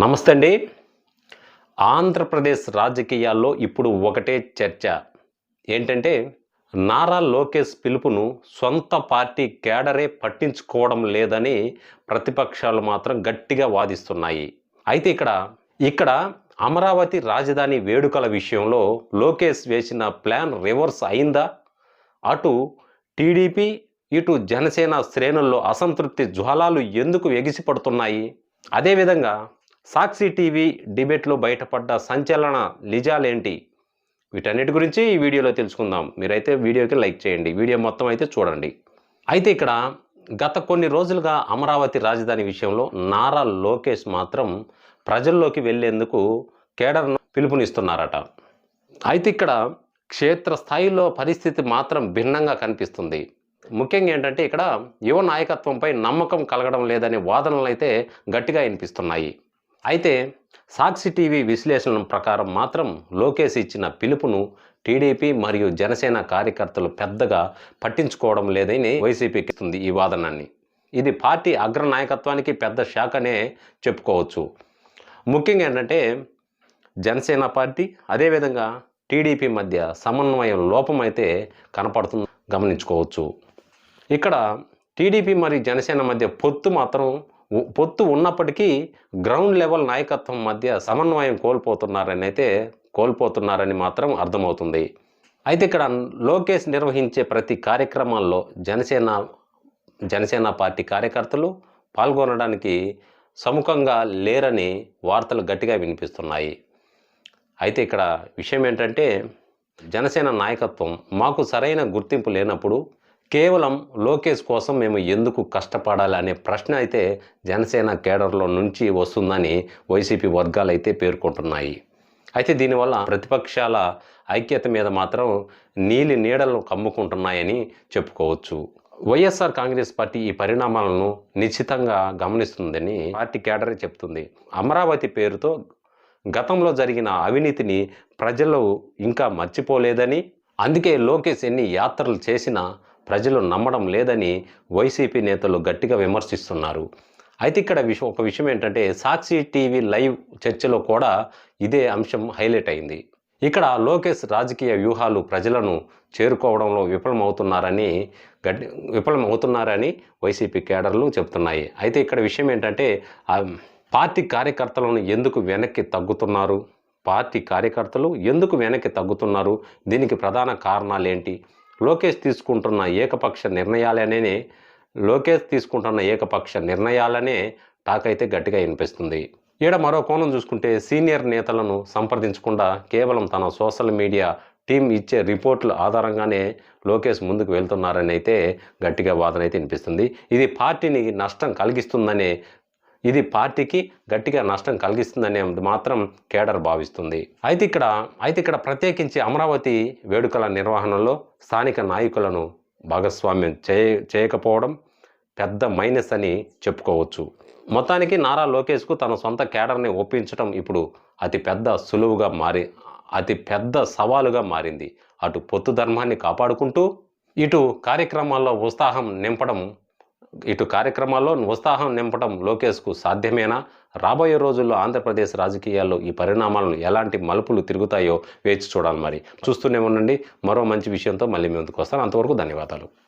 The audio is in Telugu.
నమస్తే అండి. ఆంధ్రప్రదేశ్ రాజకీయాల్లో ఇప్పుడు ఒకటే చర్చ. ఏంటంటే నారా లోకేష్ పిలుపును సొంత పార్టీ కేడరే పట్టించుకోవడం లేదని ప్రతిపక్షాలు మాత్రం గట్టిగా వాదిస్తున్నాయి. అయితే ఇక్కడ అమరావతి రాజధాని వేడుకల విషయంలో లోకేష్ వేసిన ప్లాన్ రివర్స్ అయిందా? అటు టీడీపీ, ఇటు జనసేన శ్రేణుల్లో అసంతృప్తి జ్వాలాలు ఎందుకు ఎగిసిపడుతున్నాయి? అదేవిధంగా సాక్షి టీవీ డిబేట్లో బయటపడ్డ సంచలన నిజాలేంటి? వీటన్నిటి గురించి ఈ వీడియోలో తెలుసుకుందాం. మీరైతే వీడియోకి లైక్ చేయండి, వీడియో మొత్తం అయితే చూడండి. అయితే గత కొన్ని రోజులుగా అమరావతి రాజధాని విషయంలో నారా లోకేష్ మాత్రం ప్రజల్లోకి వెళ్లేందుకు కేడర్ను పిలుపునిస్తున్నారట. అయితే క్షేత్రస్థాయిలో పరిస్థితి మాత్రం భిన్నంగా కనిపిస్తుంది. ముఖ్యంగా ఏంటంటే యువ నాయకత్వంపై నమ్మకం కలగడం లేదనే వాదనలు అయితే గట్టిగా వినిపిస్తున్నాయి. అయితే సాక్షి టీవీ విశ్లేషణ ప్రకారం మాత్రం లోకేష్ ఇచ్చిన పిలుపును టీడీపీ మరియు జనసేన కార్యకర్తలు పెద్దగా పట్టించుకోవడం లేదని వైసీపీకి ఇస్తుంది ఈ వాదనాన్ని. ఇది పార్టీ అగ్ర నాయకత్వానికి పెద్ద షాక్ అనే చెప్పుకోవచ్చు. ముఖ్యంగా ఏంటంటే జనసేన పార్టీ అదేవిధంగా టీడీపీ మధ్య సమన్వయం లోపం అయితే కనపడుతుంది, గమనించుకోవచ్చు. టీడీపీ మరియు జనసేన మధ్య పొత్తు ఉన్నప్పటికీ గ్రౌండ్ లెవెల్ నాయకత్వం మధ్య సమన్వయం కోల్పోతున్నారని మాత్రం అర్థమవుతుంది. అయితే లోకేష్ నిర్వహించే ప్రతి కార్యక్రమాల్లో జనసేన పార్టీ కార్యకర్తలు పాల్గొనడానికి సముఖంగా లేరని వార్తలు గట్టిగా వినిపిస్తున్నాయి. అయితే విషయం ఏంటంటే జనసేన నాయకత్వం మాకు సరైన గుర్తింపు లేనప్పుడు కేవలం లోకేష్ కోసం మేము ఎందుకు కష్టపడాలి అనే ప్రశ్న అయితే జనసేన కేడర్లో నుంచి వస్తుందని వైసీపీ వర్గాలు అయితే పేర్కొంటున్నాయి. అయితే దీనివల్ల ప్రతిపక్షాల ఐక్యత మీద మాత్రం నీలి నీడలను కమ్ముకుంటున్నాయని చెప్పుకోవచ్చు. వైఎస్ఆర్ కాంగ్రెస్ పార్టీ ఈ పరిణామాలను నిశ్చితంగా గమనిస్తుందని పార్టీ కేడరే చెప్తుంది. అమరావతి పేరుతో గతంలో జరిగిన అవినీతిని ప్రజలు ఇంకా మర్చిపోలేదని, అందుకే లోకేష్ ఎన్ని యాత్రలు చేసినా ప్రజలు నమ్మడం లేదని వైసీపీ నేతలు గట్టిగా విమర్శిస్తున్నారు. అయితే ఒక విషయం ఏంటంటే సాక్షి టీవీ లైవ్ చర్చలో కూడా ఇదే అంశం హైలైట్ అయింది. లోకేష్ రాజకీయ వ్యూహాలు ప్రజలను చేరుకోవడంలో విఫలమవుతున్నారని వైసీపీ కేడర్లు చెప్తున్నాయి. అయితే విషయం ఏంటంటే పార్టీ కార్యకర్తలను ఎందుకు వెనక్కి తగ్గుతున్నారు, దీనికి ప్రధాన కారణాలేంటి? లోకేష్ తీసుకుంటున్న ఏకపక్ష నిర్ణయాలనే టాక్ అయితే గట్టిగా వినిపిస్తుంది. మరో కోణం చూసుకుంటే సీనియర్ నేతలను సంప్రదించకుండా కేవలం తన సోషల్ మీడియా టీం ఇచ్చే రిపోర్టుల ఆధారంగానే లోకేష్ ముందుకు వెళ్తున్నారని అయితే గట్టిగా వాదన అయితే వినిపిస్తుంది. ఇది పార్టీకి గట్టిగా నష్టం కలిగిస్తుందనే మాత్రం కేడర్ భావిస్తుంది. అయితే ప్రత్యేకించి అమరావతి వేడుకల నిర్వహణలో స్థానిక నాయకులను భాగస్వామ్యం చేయకపోవడం పెద్ద మైనస్ అని చెప్పుకోవచ్చు. మొత్తానికి నారా లోకేష్కు తన సొంత కేడర్ని ఒప్పించడం ఇప్పుడు అతి పెద్ద సవాలుగా మారింది. అటు పొత్తు ధర్మాన్ని కాపాడుకుంటూ ఇటు కార్యక్రమాల్లో ఉత్సాహం నింపడం లోకేష్కు సాధ్యమేనా? రాబోయే రోజుల్లో ఆంధ్రప్రదేశ్ రాజకీయాల్లో ఈ పరిణామాలను ఎలాంటి మలుపులు తిరుగుతాయో వేచి చూడాలి. మరి చూస్తూనే ఉండండి. మరో మంచి విషయంతో మళ్ళీ ముందుకు వస్తాను. అంతవరకు ధన్యవాదాలు.